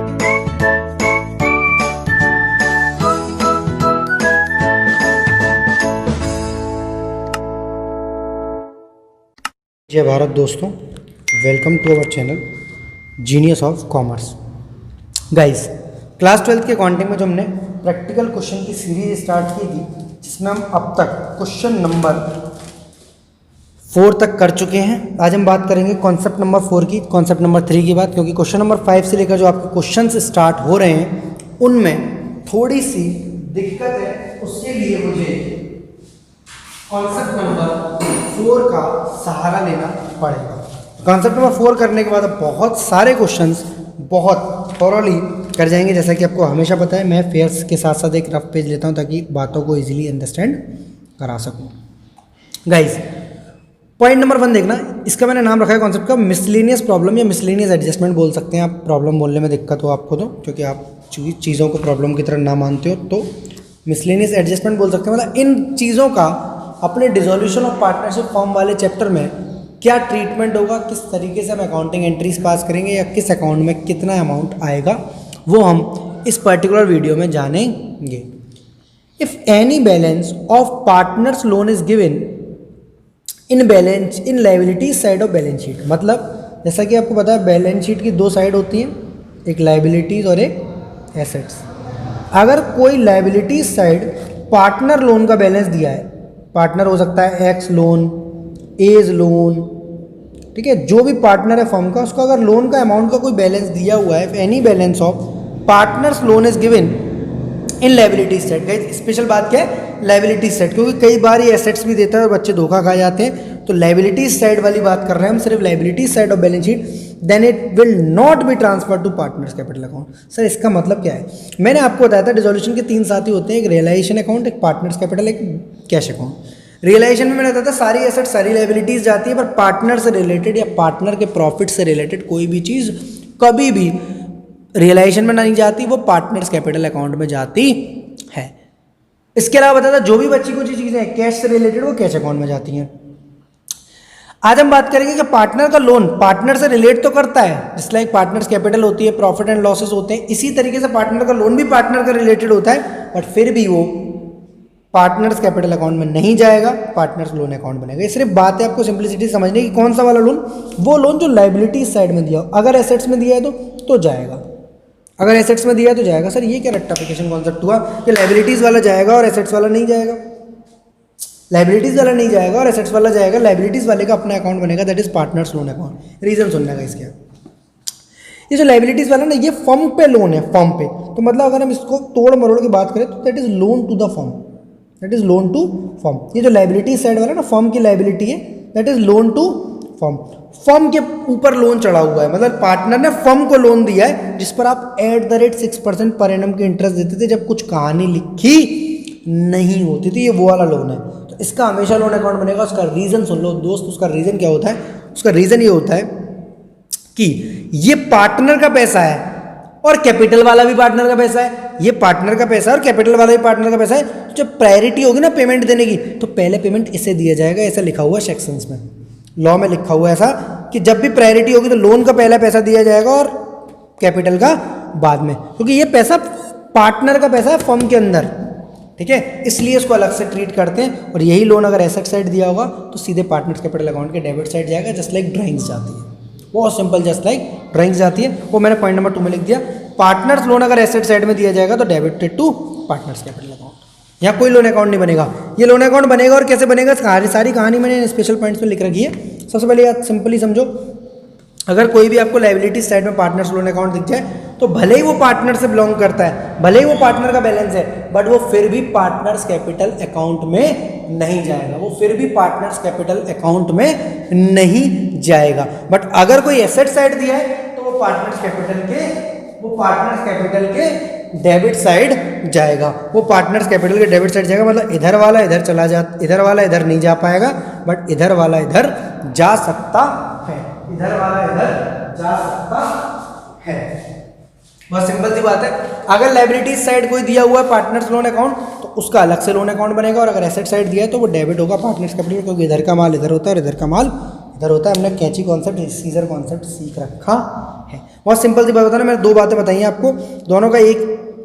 जय भारत दोस्तों, welcome to our channel genius of commerce. Guys, class 12 के अकाउंटिंग में जो हमने प्रैक्टिकल क्वेश्चन की सीरीज स्टार्ट की थी, जिसमें हम अब तक क्वेश्चन नंबर 4 तक कर चुके हैं। आज हम बात करेंगे कॉन्सेप्ट नंबर 4 की, कॉन्सेप्ट नंबर 3 की बात, क्योंकि क्वेश्चन नंबर 5 से लेकर जो आपके क्वेश्चंस स्टार्ट हो रहे हैं उनमें थोड़ी सी दिक्कत है। उसके लिए मुझे कॉन्सेप्ट नंबर 4 का सहारा लेना पड़ेगा। कॉन्सेप्ट नंबर 4 करने के बाद बहुत सारे क्वेश्चंस बहुत थॉरोली कर जाएंगे। जैसा कि आपको हमेशा पता है, मैं फेयर्स के साथ साथ एक रफ पेज लेता हूं ताकि बातों को इजीली अंडरस्टैंड करा सकूं। गाइस, पॉइंट नंबर 1 देखना, इसका मैंने नाम रखा है कॉन्सेप्ट का मिसलेनियस प्रॉब्लम या मिसलेनियस एडजस्टमेंट बोल सकते हैं आप। प्रॉब्लम बोलने में दिक्कत हो आपको तो, क्योंकि आप चीज़ों को प्रॉब्लम की तरह ना मानते हो, तो मिसलेनियस एडजस्टमेंट बोल सकते हैं। मतलब इन चीज़ों का अपने डिसोल्यूशन ऑफ पार्टनरशिप फॉर्म वाले चैप्टर में क्या ट्रीटमेंट होगा, किस तरीके से हम अकाउंटिंग एंट्रीज पास करेंगे या किस अकाउंट में कितना अमाउंट आएगा, वो हम इस पर्टिकुलर वीडियो में जानेंगे। If any balance of partners loan is given in liabilities side of balance sheet. मतलब जैसा कि आपको पता है, बैलेंस शीट की 2 साइड होती हैं, एक लायबिलिटीज और एक एसेट्स। अगर कोई लायबिलिटीज साइड पार्टनर लोन का बैलेंस दिया है, पार्टनर हो सकता है एक्स लोन, एज लोन, ठीक है, जो भी पार्टनर है फर्म का, उसका अगर लोन का अमाउंट का कोई बैलेंस दिया हुआ है, any balance of partners loan is given in liabilities set. Guys, special बात क्या है, लायबिलिटीज सेट, क्योंकि कई बार ये एसेट्स भी देता है और बच्चे धोखा खा जाते हैं। तो लायबिलिटीज साइड वाली बात कर रहे हैं हम, सिर्फ liabilities side of balance sheet, then it will not be transfer to partners capital account. Sir, इसका मतलब क्या है? मैंने आपको बताया था डिसोल्यूशन के 3 साथी होते हैं, एक रियलाइजेशन अकाउंट, एक पार्टनर्स कैपिटल, एक कैश अकाउंट। रियलाइजेशन में मैंने बताया था सारी एसेट सारी लायबिलिटीज जाती है, पर पार्टनर से रिलेटेड या पार्टनर के प्रॉफिट से रिलेटेड कोई भी चीज़ कभी भी रियलाइजेशन में नहीं जाती, वो पार्टनर्स कैपिटल अकाउंट में जाती है। इसके अलावा बताया था जो भी बच्ची कुछ चीज़ें कैश से रिलेटेड वो कैश अकाउंट में जाती हैं। आज हम बात करेंगे कि पार्टनर का लोन पार्टनर से रिलेट तो करता है, जिस लाइक पार्टनर्स कैपिटल होती है, प्रॉफिट एंड लॉसेस होते हैं, इसी तरीके से पार्टनर का लोन भी पार्टनर का रिलेटेड होता है, बट फिर भी वो पार्टनर्स कैपिटल अकाउंट में नहीं जाएगा, पार्टनर्स लोन अकाउंट बनेगा। ये सिर्फ बात है आपको सिंपलिसिटी समझने की। कौन सा वाला लोन? वो लोन जो लायबिलिटी साइड में दिया हो। अगर एसेट्स में दिया है तो जाएगा, अगर एसेट्स में दिया है तो जाएगा। सर, ये क्या रेक्टिफिकेशन कॉन्सेप्ट हुआ कि लायबिलिटीज वाला जाएगा और एसेट्स वाला नहीं जाएगा? लायबिलिटीज वाला नहीं जाएगा और एसेट्स वाला जाएगा। लायबिलिटीज वाले का अपना अकाउंट बनेगा, that is partners loan account. Reason सुनने का इसके, ये जो लायबिलिटीज वाला ना, ये फर्म पे लोन है, फर्म पे। तो मतलब अगर हम इसको तोड़ मरोड़ की बात करें तो that is loan to the firm, that is loan to firm. ये जो लायबिलिटी साइड वाला ना, फर्म की लायबिलिटी है, that is loan to firm. Firm के ऊपर लोन चढ़ा हुआ है, मतलब पार्टनर ने फर्म को लोन दिया है, जिस पर आप @6% पर एनम की इंटरेस्ट देते थे जब कुछ कहानी लिखी नहीं होती थी। ये वो वाला लोन है, तो इसका हमेशा लोन अकाउंट बनेगा। उसका रीजन सुन लो दोस्त, उसका रीजन क्या होता है? उसका रीजन ये होता है कि ये पार्टनर का पैसा है और कैपिटल वाला भी पार्टनर का पैसा है। ये पार्टनर का पैसा है और कैपिटल वाला भी पार्टनर का पैसा है। तो जब प्रायोरिटी होगी ना पेमेंट देने की, तो पहले पेमेंट इसे दिया जाएगा। ऐसा लिखा हुआ है सेक्शंस में, लॉ में लिखा हुआ है ऐसा कि जब भी प्रायोरिटी होगी तो लोन का पहला पैसा दिया जाएगा और कैपिटल का बाद में, क्योंकि ये पैसा पार्टनर का पैसा है फर्म के अंदर, ठीक है, इसलिए इसको अलग से ट्रीट करते हैं। और यही लोन अगर एसेट साइड दिया होगा तो सीधे पार्टनर्स कैपिटल अकाउंट के डेबिट साइड जाएगा, जस्ट लाइक ड्राइंग्स जाती है। बहुत सिंपल, जस्ट लाइक ड्राइंग्स जाती है। वो मैंने पॉइंट नंबर 2 में लिख दिया। पार्टनर्स लोन अगर एसेट साइड में दिया जाएगा तो debited to partners capital account. यहाँ कोई लोन अकाउंट नहीं बनेगा। ये लोन अकाउंट बनेगा और कैसे बनेगा, सारी कहानी मैंने स्पेशल पॉइंट्स में लिख रखी है। सबसे पहले यार सिंपली समझो, अगर कोई भी आपको लायबिलिटी साइड में पार्टनर्स लोन अकाउंट दिख जाए तो भले ही वो पार्टनर से बिलोंग करता है, भले ही वो पार्टनर का बैलेंस है, बट वो फिर भी पार्टनर्स कैपिटल अकाउंट में नहीं जाएगा, वो फिर भी पार्टनर्स कैपिटल अकाउंट में नहीं जाएगा। बट अगर कोई एसेट साइड दिया है तो वो पार्टनर्स कैपिटल के डेबिट साइड जाएगा। वो पार्टनर्स कैपिटल के डेबिट साइड जाएगा, मतलब इधर वाला इधर चला जा, इधर वाला इधर नहीं जा पाएगा, बट इधर वाला इधर जा सकता है, इधर वाला इधर जा सकता है। बहुत सिंपल सी बात है। अगर लायबिलिटीज साइड कोई दिया हुआ है पार्टनर्स लोन अकाउंट, तो उसका अलग से लोन अकाउंट बनेगा, और अगर एसेट साइड दिया है तो वो डेबिट होगा पार्टनर्स कैपिटल, क्योंकि इधर का माल इधर होता है और इधर का माल इधर होता है। हमने कैची कॉन्सेप्ट, सीजर कॉन्सेप्ट सीख रखा है। बहुत सिंपल सी बात बताना, मैंने दो बातें बताई हैं आपको, दोनों का एक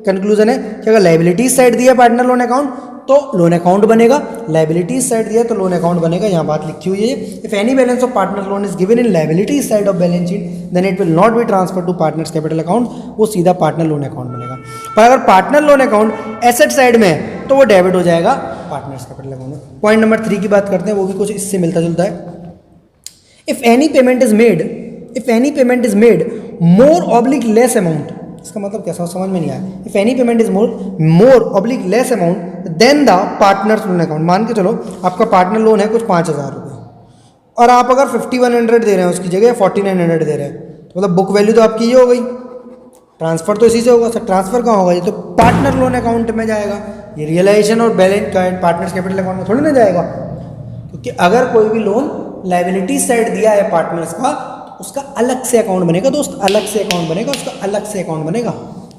कंक्लूजन है कि अगर लाइबिलिटीज साइड दिया पार्टनर लोन अकाउंट तो लोन अकाउंट बनेगा, लाइबिलिटीज साइड दिया तो लोन अकाउंट बनेगा। यहाँ बात लिखी हुई है, if any balance of partner loan is given in liabilities side of balance sheet then it will not be transfer to partners capital account, वो सीधा पार्टनर लोन अकाउंट बनेगा। पर अगर partner loan account asset side में है तो वो debit हो जाएगा पार्टनर्स कैपिटल अकाउंट में। पॉइंट नंबर 3 की बात करते हैं, वो भी कुछ इससे मिलता जुलता है। If any payment is made more oblique less amount, इसका मतलब कैसा समझ में नहीं आया। If any payment is more oblique less amount then the partners loan account, मान के चलो आपका पार्टनर लोन है कुछ 5,000 रुपये और आप अगर 5100 दे रहे हैं उसकी जगह 4900 दे रहे हैं, तो मतलब बुक वैल्यू तो आपकी ये हो गई, ट्रांसफर तो इसी से होगा सर। ट्रांसफर कहाँ होगा, ये तो पार्टनर लोन अकाउंट में जाएगा, ये रियलाइजेशन और बैलेंस पार्टनर्स कैपिटल अकाउंट में थोड़ी ना जाएगा। क्योंकि अगर कोई भी लोन लाइबिलिटी साइड दिया है पार्टनर्स का तो उसका अलग से अकाउंट बनेगा दोस्त, अलग से अकाउंट बनेगा, उसका अलग से अकाउंट बनेगा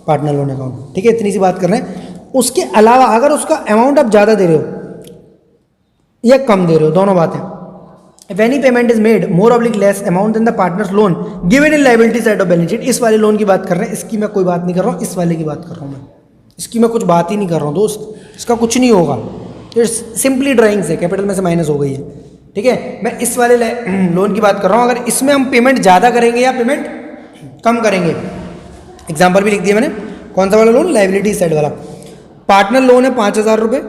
पार्टनर लोन अकाउंट। ठीक है, इतनी सी बात कर रहे हैं। उसके अलावा अगर उसका अमाउंट आप ज़्यादा दे रहे हो या कम दे रहे हो, दोनों बातें, if any payment is made more oblique less amount then the partners loan given in liability side of balance sheet, इस वाले लोन की बात कर रहे हैं, इसकी मैं कोई बात नहीं कर रहा हूँ, इस वाले की बात कर रहा हूँ मैं, इसकी मैं कुछ बात ही नहीं कर रहा हूँ दोस्त, इसका कुछ नहीं होगा, सिंपली ड्राइंग से कैपिटल में से माइनस हो गई है। ठीक है, मैं इस वाले लोन की बात कर रहा हूँ, अगर इसमें हम पेमेंट ज़्यादा करेंगे या पेमेंट कम करेंगे, एग्जाम्पल भी लिख दिया मैंने, कौन सा वाला लोन, लाइबिलिटी साइड वाला। पार्टनर लोन है 5,000 रुपये,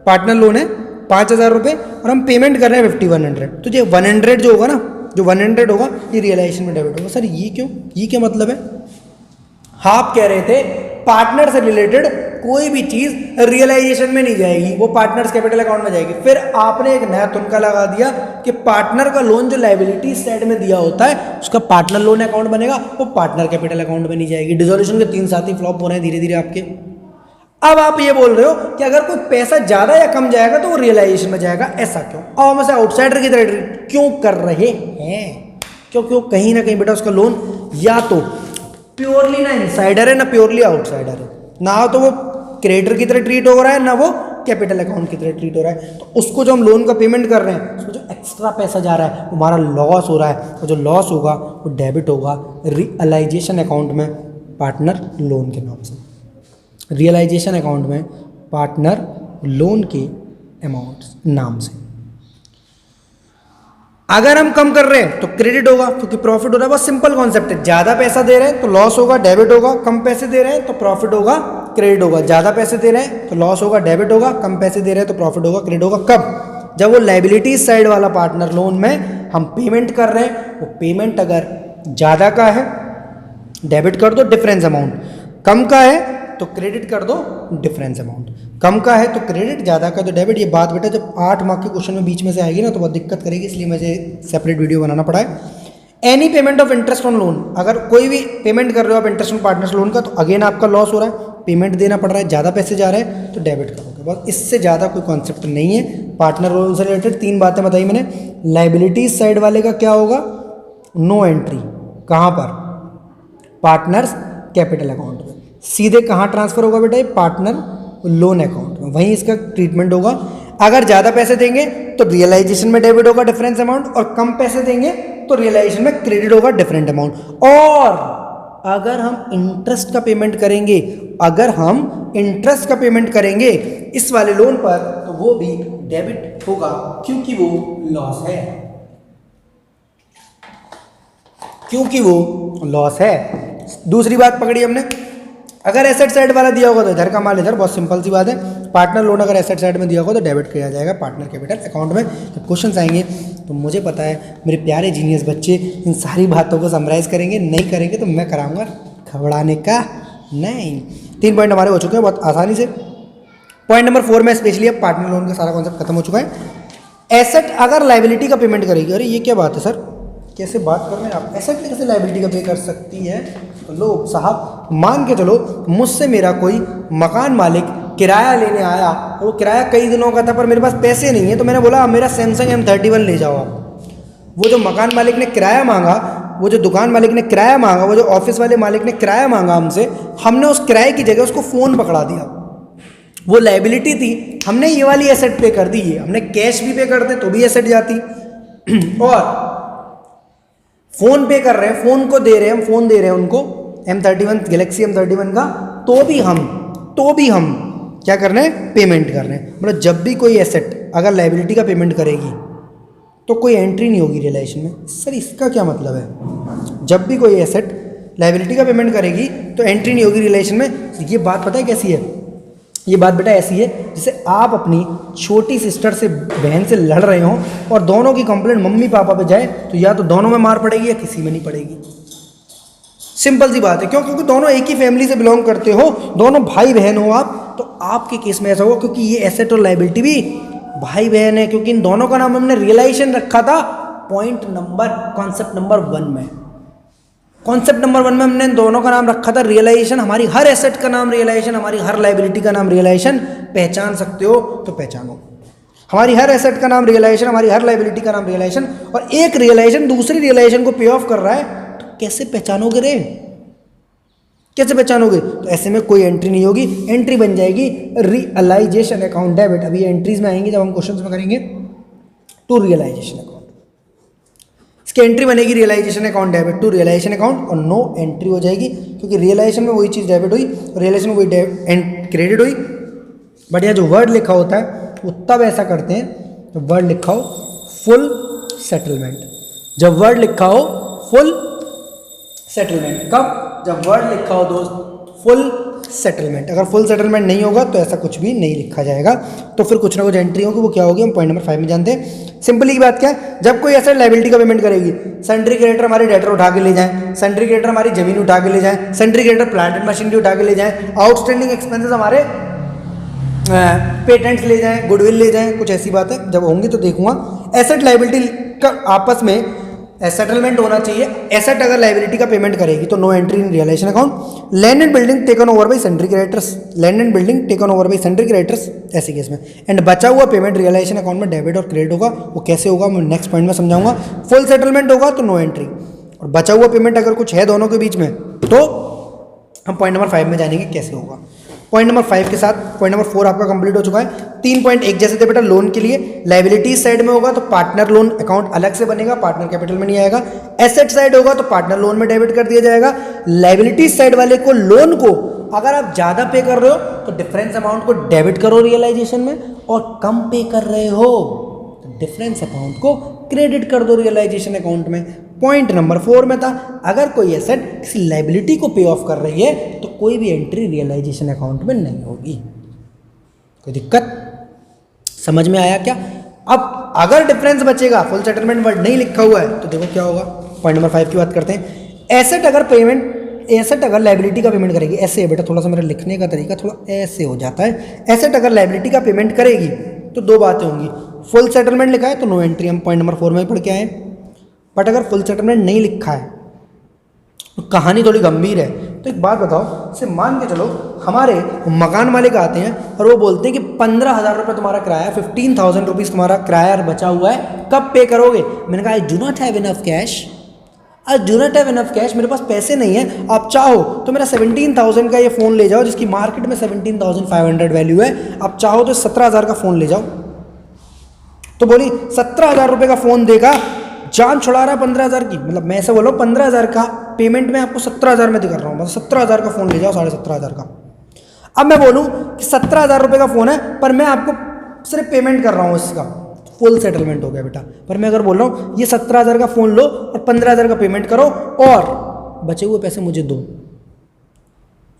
पार्टनर लोन है 5,000 रुपये और हम पेमेंट कर रहे हैं 5100, तो ये 100 जो होगा ना, जो 100 होगा ये रियलाइजेशन में डेबिट होगा। सर ये क्यों, ये क्या मतलब है? आप कह रहे थे पार्टनर से रिलेटेड कोई भी चीज रियलाइजेशन में नहीं जाएगी, वो पार्टनर्स कैपिटल अकाउंट में जाएगी। फिर आपने एक नया तुनका लगा दिया कि पार्टनर का लोन जो लायबिलिटी साइड में दिया होता है उसका पार्टनर लोन अकाउंट बनेगा, वो पार्टनर कैपिटल अकाउंट में नहीं जाएगी। डिसोल्यूशन के 3 साथी फ्लॉप हो रहे हैं धीरे धीरे आपके। अब आप ये बोल रहे हो कि अगर कोई पैसा ज्यादा या कम जाएगा तो वो रियलाइजेशन में जाएगा, ऐसा क्यों? अब हम ऐसे आउटसाइडर की तरह क्यों कर रहे हैं? क्यों कहीं ना कहीं बेटा उसका लोन या तो प्योरली ना इनसाइडर है ना प्योरली आउटसाइडर है, ना तो वो क्रेडिटर की तरह ट्रीट हो रहा है ना वो कैपिटल अकाउंट की तरह ट्रीट हो रहा है। तो उसको जो हम लोन का पेमेंट कर रहे हैं उसको जो एक्स्ट्रा पैसा जा रहा है वो हमारा लॉस हो रहा है, और जो लॉस होगा वो डेबिट होगा रियलाइजेशन अकाउंट में पार्टनर लोन के नाम से, रियलाइजेशन अकाउंट में पार्टनर लोन के अमाउंट नाम से। अगर हम कम कर रहे हैं तो क्रेडिट होगा क्योंकि प्रॉफिट हो रहा है। बहुत सिंपल कॉन्सेप्ट है, ज्यादा पैसा दे रहे हैं तो लॉस होगा डेबिट होगा, कम पैसे दे रहे हैं तो प्रॉफिट होगा क्रेडिट होगा। ज्यादा पैसे दे रहे हैं तो लॉस होगा डेबिट होगा, कम पैसे दे रहे हैं तो प्रॉफिट होगा क्रेडिट होगा। कब? जब वो लायबिलिटी साइड वाला पार्टनर लोन में हम पेमेंट कर रहे हैं, वो पेमेंट अगर ज्यादा का है डेबिट कर दो डिफरेंस अमाउंट, कम का है तो क्रेडिट कर दो डिफरेंस अमाउंट। कम का है तो क्रेडिट, ज़्यादा का तो डेबिट। ये बात बेटा जब 8 मार्क के क्वेश्चन में बीच में से आएगी ना तो बहुत दिक्कत करेगी, इसलिए मुझे सेपरेट वीडियो बनाना पड़ा है। Any payment of interest on loan, अगर कोई भी पेमेंट कर रहे हो आप इंटरेस्ट ऑन पार्टनर्स लोन का तो अगेन आपका लॉस हो रहा है, पेमेंट देना पड़ रहा है, ज़्यादा पैसे जा रहे हैं तो डेबिट करोगे। बस इससे ज़्यादा कोई कॉन्सेप्ट नहीं है। पार्टनर लोन से रिलेटेड 3 बातें बताई मैंने। लायबिलिटीज साइड वाले का क्या होगा? नो एंट्री, कहाँ पर? पार्टनर्स कैपिटल अकाउंट में। सीधे कहाँ ट्रांसफर होगा बेटा? पार्टनर लोन अकाउंट में, वहीं इसका ट्रीटमेंट होगा। अगर ज़्यादा पैसे देंगे तो रियलाइजेशन में डेबिट होगा डिफरेंस अमाउंट, और कम पैसे देंगे तो रियलाइजेशन में क्रेडिट होगा डिफरेंट अमाउंट। और अगर हम इंटरेस्ट का पेमेंट करेंगे, अगर हम इंटरेस्ट का पेमेंट करेंगे इस वाले लोन पर तो वो भी डेबिट होगा क्योंकि वो लॉस है, क्योंकि वो लॉस है। दूसरी बात पकड़ी हमने, अगर एसेट साइड वाला दिया होगा तो इधर का माल इधर, बहुत सिंपल सी बात है। पार्टनर लोन अगर एसेट साइड में दिया होगा तो डेबिट किया जाएगा पार्टनर कैपिटल अकाउंट में। जब क्वेश्चंस आएंगे तो मुझे पता है मेरे प्यारे जीनियस बच्चे इन सारी बातों को समराइज करेंगे, नहीं करेंगे तो मैं कराऊंगा घबराने का नहीं। 3 पॉइंट हमारे हो चुके हैं बहुत आसानी से। पॉइंट नंबर 4 में स्पेशली अब पार्टनर लोन का सारा कॉन्सेप्ट खत्म हो चुका है। एसेट अगर लायबिलिटी का पेमेंट करेगी, अरे ये क्या बात है सर, कैसे बात कर रहे हैं आप? एसेट कैसे लायबिलिटी का पे कर सकती है? तो लो साहब, मान के चलो मुझसे मेरा कोई मकान मालिक किराया लेने आया, वो किराया कई दिनों का था पर मेरे पास पैसे नहीं है, तो मैंने बोला मेरा सैमसंग M31 ले जाओ आप। वो जो मकान मालिक ने किराया मांगा, वो जो दुकान मालिक ने किराया मांगा, वो जो ऑफिस वाले मालिक ने किराया मांगा हमसे, हमने उस किराए की जगह उसको फ़ोन पकड़ा दिया। वो लायबिलिटी थी, हमने ये वाली एसेट पे कर दी है। हमने कैश भी पे करते तो भी एसेट जाती, और फ़ोन पे कर रहे हैं, फ़ोन को दे रहे हैं, हम फ़ोन दे रहे हैं उनको M31 गैलेक्सी M31 का, तो भी हम क्या कर रहे हैं, पेमेंट कर रहे हैं। मतलब जब भी कोई एसेट अगर लाइबिलिटी का पेमेंट करेगी तो कोई एंट्री नहीं होगी रियलाइजेशन में। सर इसका क्या मतलब है? जब भी कोई एसेट लाइबिलिटी का पेमेंट करेगी तो एंट्री नहीं होगी रियलाइजेशन में। ये बात पता है कैसी है? ये बात बेटा ऐसी है जैसे आप अपनी छोटी सिस्टर से, बहन से लड़ रहे हो और दोनों की कंप्लेंट मम्मी पापा पे जाए तो या तो दोनों में मार पड़ेगी या किसी में नहीं पड़ेगी। सिंपल सी बात है। क्यों? क्योंकि दोनों एक ही फैमिली से बिलोंग करते हो, दोनों भाई बहन हो आप, तो आपके केस में ऐसा होगा क्योंकि ये एसेट और लाइबिलिटी भी भाई बहन है, क्योंकि इन दोनों का नाम हमने रियलाइजेशन रखा था कॉन्सेप्ट नंबर 1 में। कॉन्सेप्ट नंबर 1 में हमने इन दोनों का नाम रखा था रियलाइजेशन। हमारी हर एसेट का नाम रियलाइजेशन, हमारी हर लाइबिलिटी का नाम रियलाइजेशन। पहचान सकते हो तो पहचानो। हमारी हर एसेट का नाम रियलाइजेशन, हमारी हर लाइबिलिटी का नाम रियलाइजेशन, और एक रियलाइजेशन दूसरी रियलाइजेशन को पे ऑफ कर रहा है, तो कैसे पहचानोगे रे? कैसे पहचानोगे? तो ऐसे में कोई एंट्री नहीं होगी, एंट्री बन जाएगी रियलाइजेशन अकाउंट डेबिट। अभी एंट्रीज में आएंगे जब हम क्वेश्चंस में करेंगे टू रियलाइजेशन अकाउंट। इसकी एंट्री बनेगी realisation account debit to realisation account, और नो एंट्री हो जाएगी क्योंकि रियलाइजेशन में वही चीज़ डेबिट हुई, रियलाइजेशन में वही क्रेडिट हुई। बट यहाँ जो वर्ड लिखा होता है वो तब ऐसा करते हैं जब वर्ड लिखा हो फुल सेटलमेंट। जब वर्ड लिखा हो फुल सेटलमेंट। कब? जब वर्ड लिखा हो दोस्त फुल सेटलमेंट। अगर फुल सेटलमेंट नहीं होगा तो ऐसा कुछ भी नहीं लिखा जाएगा, तो फिर कुछ ना कुछ एंट्री होगी। वो क्या होगी हम पॉइंट नंबर 5 में जानते हैं। सिंपली की बात क्या है? जब कोई एसेट लायबिलिटी का पेमेंट करेगी, सन्ड्री क्रेडिटर हमारे डेटर उठा के ले जाएं, सन्ड्री क्रेडिटर हमारी जमीन उठा के ले जाएं, sundry creditor plant and machinery उठा के ले जाएं, आउटस्टैंडिंग एक्सपेंसेस हमारे पेटेंट्स ले जाएं, गुडविल ले जाएं, कुछ ऐसी बात है। जब होंगी तो देखूंगा। एसेट लायबिलिटी का आपस में सेटलमेंट होना चाहिए। एसेट अगर लायबिलिटी का पेमेंट करेगी तो no entry in realisation account. Land and building taken over by sundry creditors, land and building taken over by sundry creditors, ऐसे केस में। एंड बचा हुआ पेमेंट रियलाइजेशन अकाउंट में डेबिट और क्रेडिट होगा। वो कैसे होगा मैं नेक्स्ट पॉइंट में समझाऊंगा। फुल सेटलमेंट होगा तो नो एंट्री, और बचा हुआ पेमेंट अगर कुछ है दोनों के बीच में तो हम पॉइंट नंबर 5 में जानेंगे कैसे होगा। पॉइंट नंबर 5 के साथ पॉइंट नंबर 4 आपका कंप्लीट हो चुका है। 3.1 जैसे थे बेटा लोन के लिए, लायबिलिटी साइड में होगा तो पार्टनर लोन अकाउंट अलग से बनेगा, पार्टनर कैपिटल में नहीं आएगा। एसेट साइड होगा तो पार्टनर लोन में डेबिट कर दिया जाएगा। लायबिलिटी साइड वाले को, लोन को अगर आप ज़्यादा पे कर रहे हो तो डिफरेंस अमाउंट को डेबिट करो रियलाइजेशन में, और कम पे कर रहे हो तो डिफरेंस अकाउंट को क्रेडिट कर दो रियलाइजेशन अकाउंट में। पॉइंट नंबर 4 में था अगर कोई एसेट किसी लायबिलिटी को पे ऑफ कर रही है तो कोई भी एंट्री रियलाइजेशन अकाउंट में नहीं होगी। कोई दिक्कत? समझ में आया क्या? अब अगर डिफरेंस बचेगा, फुल सेटलमेंट वर्ड नहीं लिखा हुआ है, तो देखो क्या होगा। पॉइंट नंबर 5 की बात करते हैं। एसेट अगर लायबिलिटी का पेमेंट करेगी, ऐसे है बेटा, थोड़ा सा मेरा लिखने का तरीका थोड़ा ऐसे हो जाता है। एसेट अगर लायबिलिटी का पेमेंट करेगी तो दो बातें होंगी। फुल सेटलमेंट लिखा है तो नो एंट्री, हम पॉइंट नंबर 4 में ही पढ़ के आए। बट अगर फुल सेटलमेंट नहीं लिखा है तो कहानी थोड़ी गंभीर है। तो एक बात बताओ, से मान के चलो हमारे मकान मालिक आते हैं और वो बोलते हैं कि 15,000 रुपये तुम्हारा किराया, 15,000 रुपीज़ तुम्हारा किराया बचा हुआ है, कब पे करोगे? मैंने कहा I do not have enough cash, I do not have enough cash, मेरे पास पैसे नहीं है। आप चाहो तो मेरा 17,000 का ये फ़ोन ले जाओ जिसकी मार्केट में 17,500 वैल्यू है, आप चाहो तो 17,000 का फ़ोन ले जाओ। तो बोली 17,000 रुपये का फ़ोन देगा, जान छुड़ा रहा है 15,000 की। मतलब मैं ऐसे बोलो 15,000 का पेमेंट मैं आपको 17,000 में दिखा रहा हूँ, मतलब 17,000 का फ़ोन ले जाओ, 17,500 का। अब मैं बोलूँ कि 17,000 रुपये का फ़ोन है पर मैं आपको सिर्फ पेमेंट कर रहा हूँ इसका, फुल सेटलमेंट हो गया बेटा। पर मैं अगर बोल रहा हूँ ये 17,000 का फ़ोन लो और 15,000 का पेमेंट करो और बचे हुए पैसे मुझे दो,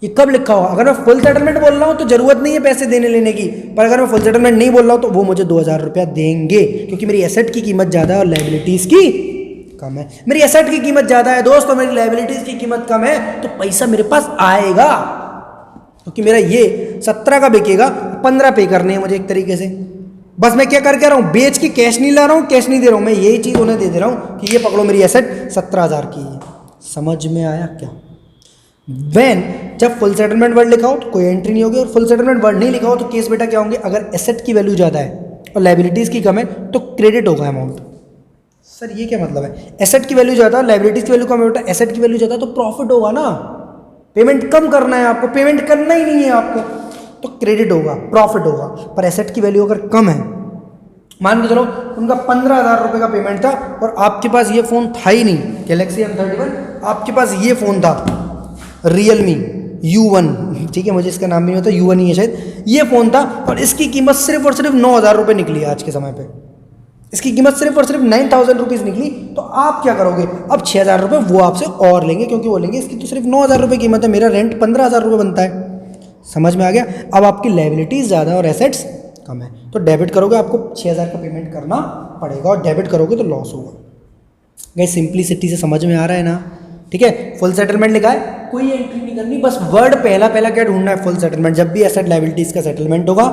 ये कब लिखा हो? अगर मैं फुल सेटलमेंट बोल रहा हूँ तो जरूरत नहीं है पैसे देने लेने की, पर अगर मैं फुल सेटलमेंट नहीं बोल रहा हूँ तो वो मुझे 2,000 रुपया देंगे, क्योंकि मेरी एसेट की कीमत ज़्यादा है और लायबिलिटीज़ की कम है। मेरी एसेट की कीमत ज़्यादा है दोस्तों, मेरी लायबिलिटीज़ की कीमत कम है, तो पैसा मेरे पास आएगा, क्योंकि मेरा ये 17 का बिकेगा, 15 पे करने हैं मुझे एक तरीके से। बस मैं क्या करके रहा हूँ, बेच के कैश नहीं ला रहा हूँ, कैश नहीं दे रहा हूँ, मैं यही चीज़ उन्हें दे रहा हूँ कि ये पकड़ो मेरी एसेट 17,000 की है। समझ में आया क्या? जब फुल सेटलमेंट वर्ड लिखा हो तो कोई एंट्री नहीं होगी, और फुल सेटलमेंट वर्ड नहीं लिखा हो तो केस बेटा क्या होंगे? अगर एसेट की वैल्यू ज़्यादा है और लायबिलिटीज़ की कम है तो क्रेडिट होगा अमाउंट। सर ये क्या मतलब है? एसेट की वैल्यू ज़्यादा, लायबिलिटीज़ की वैल्यू कम है बेटा, एसेट की वैल्यू ज़्यादा तो प्रॉफिट होगा ना। पेमेंट कम करना है आपको, पेमेंट करना ही नहीं है आपको, तो क्रेडिट होगा, प्रॉफिट होगा। पर एसेट की वैल्यू अगर कम है मान के चलो उनका 15,000 रुपये का पेमेंट था और आपके पास ये फ़ोन था ही नहीं, गैलेक्सी M31, आपके पास ये फ़ोन था Realme U1, ठीक है, मुझे इसका नाम भी नहीं होता, U1 ही है शायद, ये फ़ोन था और इसकी कीमत सिर्फ और सिर्फ 9,000 रुपये निकली आज के समय पे, इसकी कीमत सिर्फ और सिर्फ 9,000 रुपीज़ निकली। तो आप क्या करोगे, अब 6,000 रुपये वो आपसे और लेंगे, क्योंकि वो लेंगे इसकी तो सिर्फ 9,000 रुपये कीमत है, मेरा रेंट 15,000 रुपये बनता है। समझ में आ गया? अब आपकी लायबिलिटीज़ ज़्यादा और एसेट्स कम है, तो डेबिट करोगे आपको 6,000 का पेमेंट करना पड़ेगा और डेबिट करोगे तो लॉस होगा। गाइस सिंप्लिसिटी से समझ में आ रहा है ना? ठीक है, फुल सेटलमेंट लिखा है, कोई एंट्री नहीं करनी, बस वर्ड पहला क्या ढूंढना है, फुल सेटलमेंट। जब भी एसेट लायबिलिटीज़ का सेटलमेंट होगा,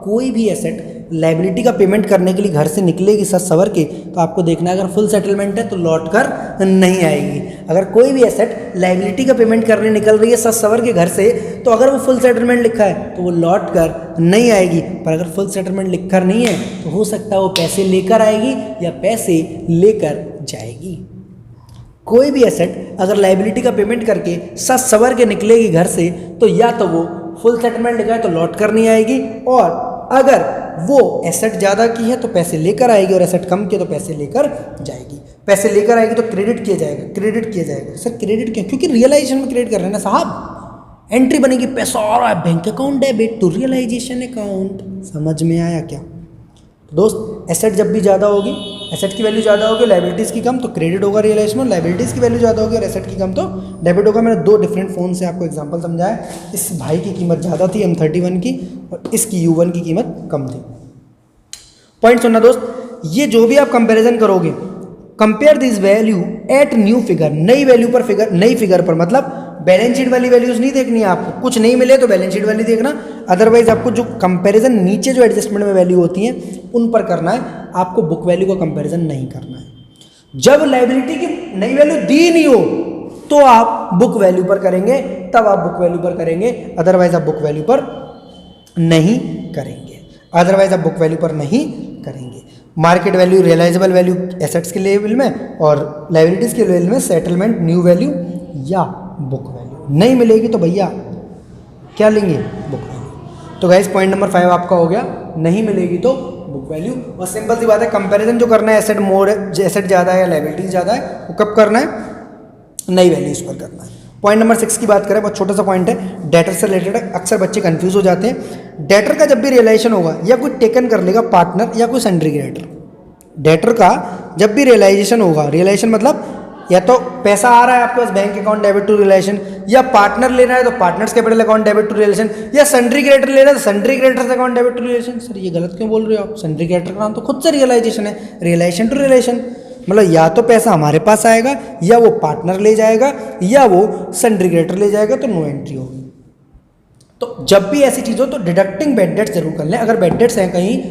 कोई भी एसेट लायबिलिटी का पेमेंट करने के लिए घर से निकलेगी सच सवर के, तो आपको देखना है अगर फुल सेटलमेंट है तो लौट कर नहीं आएगी। अगर कोई भी एसेट लायबिलिटी का पेमेंट करने निकल रही है सच सवर के घर से, तो अगर वो फुल सेटलमेंट लिखा है तो वो लौट कर नहीं आएगी। पर अगर फुल सेटलमेंट लिख कर नहीं है तो हो सकता है वो पैसे लेकर आएगी या पैसे लेकर जाएगी। कोई भी एसेट अगर लायबिलिटी का पेमेंट करके सच सवर के निकलेगी घर से, तो या तो वो फुल सेटलमेंट लिखा है तो लौट कर नहीं आएगी, और अगर वो एसेट ज़्यादा की है तो पैसे लेकर आएगी और एसेट कम की है तो पैसे लेकर जाएगी। पैसे लेकर आएगी तो क्रेडिट किया जाएगा, क्रेडिट किया जाएगा। सर क्रेडिट क्यों? क्योंकि रियलाइजेशन में क्रेडिट कर रहे हैं ना साहब, एंट्री बनेगी पैसा आ रहा है bank account debit to realisation account. समझ में आया क्या? तो दोस्त एसेट जब भी ज़्यादा होगी, एसेट की वैल्यू ज़्यादा होगी, लायबिलिटीज़ की कम, तो क्रेडिट होगा रियलाइजेशन में, लायबिलिटीज़ की वैल्यू ज़्यादा होगी और एसेट की कम तो डेबिट होगा। मैंने 2 डिफरेंट फ़ोन से आपको एग्जांपल समझाया। इस भाई की कीमत ज़्यादा थी M31 की और इसकी U1 की कीमत कम थी। पॉइंट सुनना दोस्त, ये जो भी आप कंपेरिजन करोगे, compare this value at new figure, नई वैल्यू पर फिगर, नई फिगर पर, मतलब बैलेंस शीट वाली वैल्यूज नहीं देखनी है आपको, कुछ नहीं मिले तो बैलेंस शीट वाली देखना, अदरवाइज आपको जो कंपैरिजन नीचे जो एडजस्टमेंट में वैल्यू होती हैं उन पर करना है, आपको बुक वैल्यू का कंपैरिजन नहीं करना है। जब लायबिलिटी की नई वैल्यू दी नहीं हो तो आप बुक वैल्यू पर करेंगे, तब आप बुक वैल्यू पर करेंगे, अदरवाइज आप बुक वैल्यू पर नहीं करेंगे, अदरवाइज आप बुक वैल्यू पर नहीं करेंगे। Market value realisable value assets के लेवल में और लायबिलिटीज़ के लेवल में सेटलमेंट न्यू वैल्यू या बुक वैल्यू। नहीं मिलेगी तो भैया क्या लेंगे? Book value. तो गाइस पॉइंट नंबर 5 आपका हो गया, नहीं मिलेगी तो बुक वैल्यू। और सिंपल सी बात है, कंपैरिजन जो करना है एसेट मोर एसेट ज़्यादा है या लायबिलिटीज ज़्यादा है, वो कब करना है? नई वैल्यूज पर करना है। पॉइंट नंबर 6 की बात करें, बहुत छोटा सा पॉइंट है, डेटर से रिलेटेड है, अक्सर बच्चे कंफ्यूज हो जाते हैं। डेटर का जब भी रियलाइजेशन होगा, या कोई टेकन कर लेगा पार्टनर या कोई सन्ड्री क्रेडिटर। डेटर का जब भी रियलाइजेशन होगा, रियलाइजेशन मतलब या तो पैसा आ रहा है आपके पास bank account debit to realisation, या पार्टनर लेना है तो partners capital account debit to realisation, या सन्ड्री क्रेडिटर लेना है तो sundry creditors account debit to realisation. Sir ये गलत क्यों बोल रहे हो आप? सन्ड्री क्रेडिटर का नाम तो खुद से रियलाइजेशन है, रियलाइजेशन टू रियलाइजेशन, मतलब या तो पैसा हमारे पास आएगा, या वो पार्टनर ले जाएगा, या वो सन्ड्री क्रेडिटर ले जाएगा, तो नो एंट्री होगी। तो जब भी ऐसी चीज़ हो तो डिडक्टिंग बेड डेट्स जरूर कर लें। अगर बेड डेट्स हैं कहीं,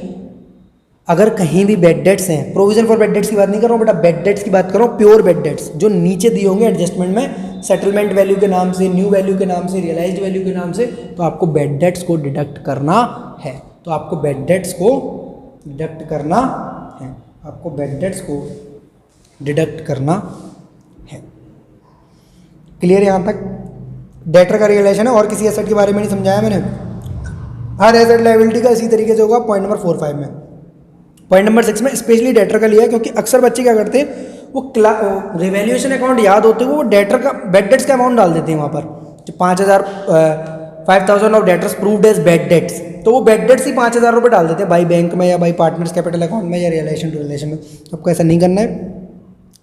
अगर कहीं भी बेड डेट्स हैं, प्रोविजन फॉर बेड डेट्स की बात नहीं कर रहा हूँ बेटा, बेड डेट्स की बात कर रहा हूँ, प्योर बेड डेट्स जो नीचे दिए होंगे एडजस्टमेंट में, सेटलमेंट वैल्यू के नाम से, न्यू वैल्यू के नाम से, रियलाइज्ड वैल्यू के नाम से, तो आपको बेड डेट्स को डिडक्ट करना है। तो आपको बेड डेट्स को डिडक्ट करना है, आपको बेड डेट्स को डिडक्ट करना है। क्लियर यहाँ तक? डेटर का रियलाइजेशन है, और किसी एसेट के बारे में नहीं समझाया मैंने। हर एसेट लायबिलिटी का इसी तरीके से होगा। पॉइंट नंबर 4-5 में, पॉइंट नंबर 6 में स्पेशली डेटर का लिया है, क्योंकि अक्सर बच्चे क्या करते हैं, वो रिवैल्यूएशन अकाउंट याद होते हुए वो डेटर का बेड डेट्स का अमाउंट डाल देते हैं वहाँ पर, जो 5,000 of debtors proved as bad debts, तो वो बेड डेट्स ही 5,000 रुपये डाल देते हैं बाई बैंक में या बाई पार्टनर्स कैपिटल अकाउंट में या रियलाइजेशन टू रियलाइजेशन में। आपको ऐसा नहीं करना है।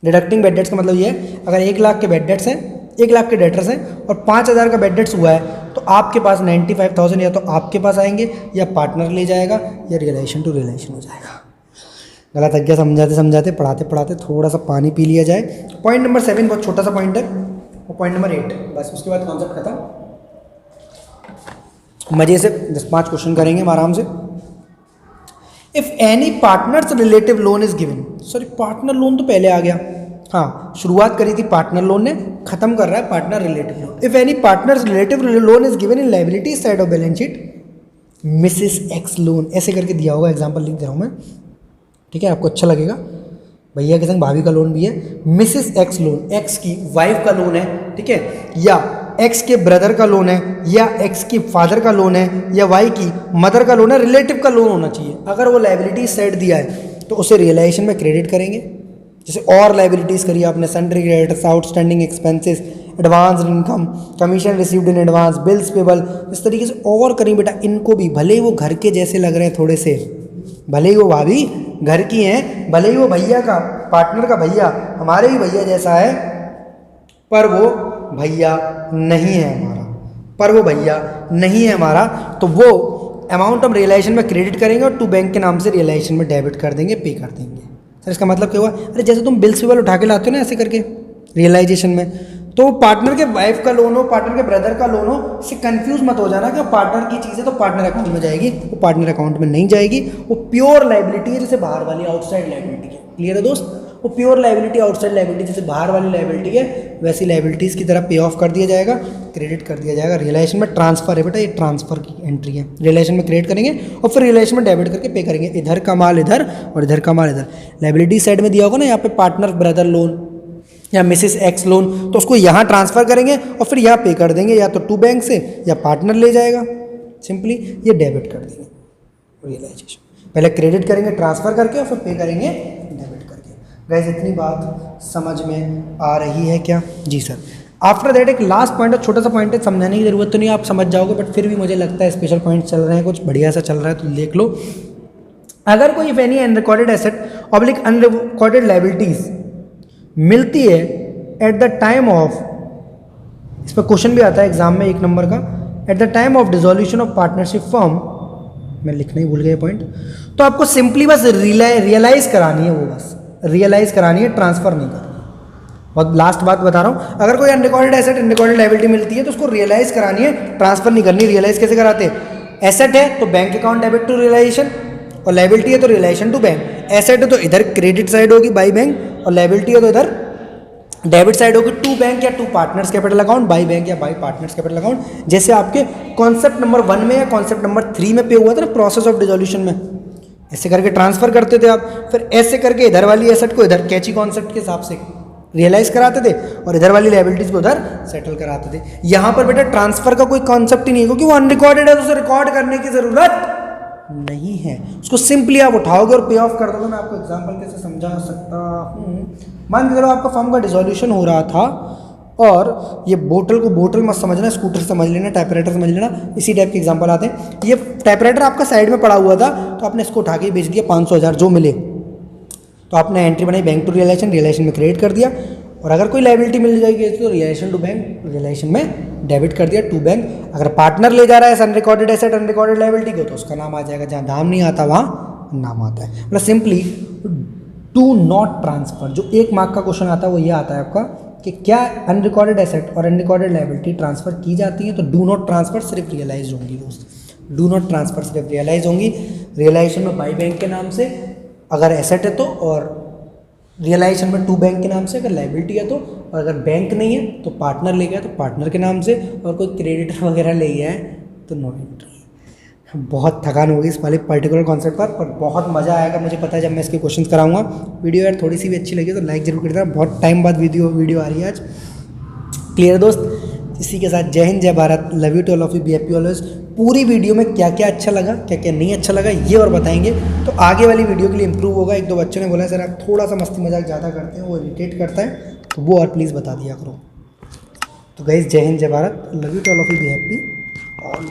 डिडक्टिंग बेड डेट्स का मतलब ये है, अगर 1 लाख के बेड डेट्स हैं, 1 लाख के डेटर्स हैं और 5,000 का बेड डेट्स हुआ है, तो आपके पास 95,000 या तो आपके पास आएंगे, या पार्टनर ले जाएगा, या रियलाइजेशन टू रियलाइजेशन हो जाएगा। गलत आज्ञा समझाते समझाते, पढ़ाते पढ़ाते थोड़ा सा पानी पी लिया जाए। पॉइंट नंबर 7 बहुत छोटा सा पॉइंट है, और पॉइंट नंबर 8 बस, उसके बाद कॉन्सेप्ट खत्म। मजे से 10-5 क्वेश्चन करेंगे हम आराम से। If any partners relative loan is given, sorry partner loan तो पहले आ गया, हाँ शुरुआत करी थी पार्टनर लोन ने, खत्म कर रहा है partner relative loan. If any partners relative loan is given in liability side of balance sheet, Mrs x loan, ऐसे करके दिया होगा, एग्जाम्पल लिख दे रहा हूँ मैं, ठीक है, आपको अच्छा लगेगा। भैया के संग भाभी का लोन भी है, मिसेस एक्स लोन, एक्स की वाइफ का लोन है, ठीक है, या एक्स के ब्रदर का लोन है या एक्स की फादर का लोन है या वाई की मदर का लोन है, रिलेटिव का लोन होना चाहिए। अगर वो लाइबिलिटी साइड दिया है तो उसे रियलाइजेशन में क्रेडिट करेंगे। जैसे और लाइबिलिटीज़ करिए आपने, sundry creditors, outstanding expenses, advance income, commission received in advance, bills payable, इस तरीके से और करें बेटा। इनको भी भले ही वो घर के जैसे लग रहे हैं थोड़े से, भले ही वो भाभी घर की हैं, भले ही वो भैया का पार्टनर का भैया हमारे ही भैया जैसा है, पर वो भैया नहीं है हमारा, पर वो भैया नहीं है हमारा, तो वो अमाउंट हम रियलाइजेशन में क्रेडिट करेंगे और टू बैंक के नाम से रियलाइजेशन में डेबिट कर देंगे, पे कर देंगे। सर इसका मतलब क्या हुआ? अरे जैसे तुम बिल्स पेबल उठा के लाते हो ना ऐसे करके रियलाइजेशन में, तो पार्टनर के वाइफ का लोन हो, पार्टनर के ब्रदर का लोन हो, इससे कंफ्यूज मत हो जाना कि पार्टनर की चीज़ है तो पार्टनर अकाउंट में जाएगी, वो पार्टनर अकाउंट में नहीं जाएगी। वो प्योर लाइबिलिटी है, जैसे बाहर वाली आउटसाइड लाइबिलिटी है। क्लियर है दोस्त? वो प्योर लाइबिलिटी, आउटसाइड लाइबिलिटी, जैसे बाहर वाली लाइबिलिटी है वैसी लाइबिलिटीज़ की तरह पे ऑफ कर दिया जाएगा, क्रेडिट कर दिया जाएगा। रियलाइजेशन में ट्रांसफर है बेटा, ये ट्रांसफर की एंट्री है। रियलाइजेशन में क्रेडिट करेंगे और फिर रियलाइजेशन में डेबिट करके पे करेंगे। इधर का माल इधर और इधर का माल इधर। लाइबिलिटी साइड में दिया होगा ना यहाँ पे पार्टनर ब्रदर लोन या मिसेस एक्स लोन, तो उसको यहाँ ट्रांसफर करेंगे और फिर यहाँ पे कर देंगे, या तो टू बैंक से या पार्टनर ले जाएगा, सिंपली ये डेबिट कर देंगे। रियलाइजेशन पहले क्रेडिट करेंगे ट्रांसफर करके और फिर पे करेंगे डेबिट करके। गाइस इतनी बात समझ में आ रही है क्या? जी सर। आफ्टर दैट एक लास्ट पॉइंट है, छोटा सा पॉइंट है, समझाने की जरूरत तो नहीं, आप समझ जाओगे, बट फिर भी मुझे लगता है स्पेशल पॉइंट चल रहे हैं, कुछ बढ़िया सा चल रहा है तो देख लो। अगर कोई if any unrecorded asset oblique unrecorded liabilities मिलती है एट द टाइम ऑफ, इस पर क्वेश्चन भी आता है एग्जाम में 1 नंबर का, at the time of dissolution of partnership firm, मैं लिखना ही भूल गया पॉइंट, तो आपको सिंपली बस रियलाइज करानी है, वो बस रियलाइज करानी है, ट्रांसफर नहीं करनी। बहुत लास्ट बात बता रहा हूँ, अगर कोई अनरिकॉर्डेड एसेट अनरिकॉर्डेड लायबिलिटी मिलती है तो उसको रियलाइज करानी है, ट्रांसफर नहीं करनी। रियलाइज कैसे कराते हैं? एसेट है तो bank account debit to realisation, और लायबिलिटी है तो रियलाइजेशन टू बैंक। एसेट है तो इधर क्रेडिट साइड होगी बाई बैंक, और लायबिलिटी है तो इधर डेबिट साइड होगी टू बैंक या to partners capital account, by bank या बाई पार्टनर्स कैपिटल अकाउंट। जैसे आपके कॉन्सेप्ट नंबर 1 में या कॉन्सेप्ट नंबर 3 में पे हुआ था ना, प्रोसेस ऑफ डिसोल्यूशन में, ऐसे करके ट्रांसफर करते थे आप, फिर ऐसे करके इधर वाली एसेट को इधर कैची कॉन्सेप्ट के हिसाब से रियलाइज कराते थे और इधर वाली लायबिलिटीज को उधर सेटल कराते थे। यहाँ पर बेटा ट्रांसफर का कोई कॉन्सेप्ट ही नहीं है, क्योंकि वो अनरिकॉर्डेड है तो उसे रिकॉर्ड करने की जरूरत नहीं है, उसको सिंपली आप उठाओगे और पे ऑफ कर दोगे। मैं आपको एग्जांपल कैसे समझा सकता हूँ। मान के चलो आपका फर्म का डिसोल्यूशन हो रहा था, और ये बोतल को बोतल मत समझना, स्कूटर समझ लेना, टाइपराइटर समझ लेना, इसी टाइप के एग्जांपल आते हैं। ये टाइपराइटर आपका साइड में पड़ा हुआ था, तो आपने इसको उठा के बेच दिया 500,000 जो मिले, तो आपने एंट्री बनाई बैंक टू रियलाइजेशन, रियलाइजेशन में क्रेडिट कर दिया। और अगर कोई लायबिलिटी मिल जाएगी तो रियलाइजेशन टू बैंक, रियलाइजेशन में डेबिट कर दिया टू बैंक। अगर पार्टनर ले जा रहा है अनरिकॉर्डेड एसेट अनरिकॉर्डेड लायबिलिटी को, तो उसका नाम आ जाएगा, जहाँ नाम नहीं आता वहाँ नाम आता है। मतलब सिंपली डू नॉट ट्रांसफर। जो 1 मार्क का क्वेश्चन आता है वो ये आता है आपका कि क्या अनरिकॉर्डेड एसेट और अनरिकॉर्डेड लायबिलिटी ट्रांसफर की जाती है, तो डू नॉट ट्रांसफर सिर्फ रियलाइज होंगी दोस्त, डू नॉट ट्रांसफर सिर्फ रियलाइज होंगी। रियलाइजेशन में बाई बैंक के नाम से अगर एसेट है तो, और रियलाइजेशन में टू बैंक के नाम से अगर लायबिलिटी है तो, और अगर बैंक नहीं है तो पार्टनर ले गया तो पार्टनर के नाम से, और कोई क्रेडिटर वगैरह ले गया है तो नो एंट्री। बहुत थकान होगी इस वाले पर्टिकुलर कॉन्सेप्ट पर बहुत मज़ा आएगा मुझे पता है जब मैं इसके क्वेश्चंस कराऊंगा। वीडियो यार थोड़ी सी भी अच्छी लगी तो लाइक जरूर कर देना, बहुत टाइम बाद वीडियो आ रही है आज। क्लियर दोस्त? इसी के साथ जय हिंद, जय Bharat, love you to all of you, be happy always. पूरी वीडियो में क्या क्या अच्छा लगा, क्या क्या नहीं अच्छा लगा, ये और बताएंगे तो आगे वाली वीडियो के लिए इंप्रूव होगा। 1-2 बच्चों ने बोला सर आप थोड़ा सा मस्ती मजाक ज़्यादा करते हैं, वो इरिटेट करता है, तो वो और प्लीज़ बता दिया करो। तो गाइस जय हिंद, जय Bharat, love you to all of you, be happy all.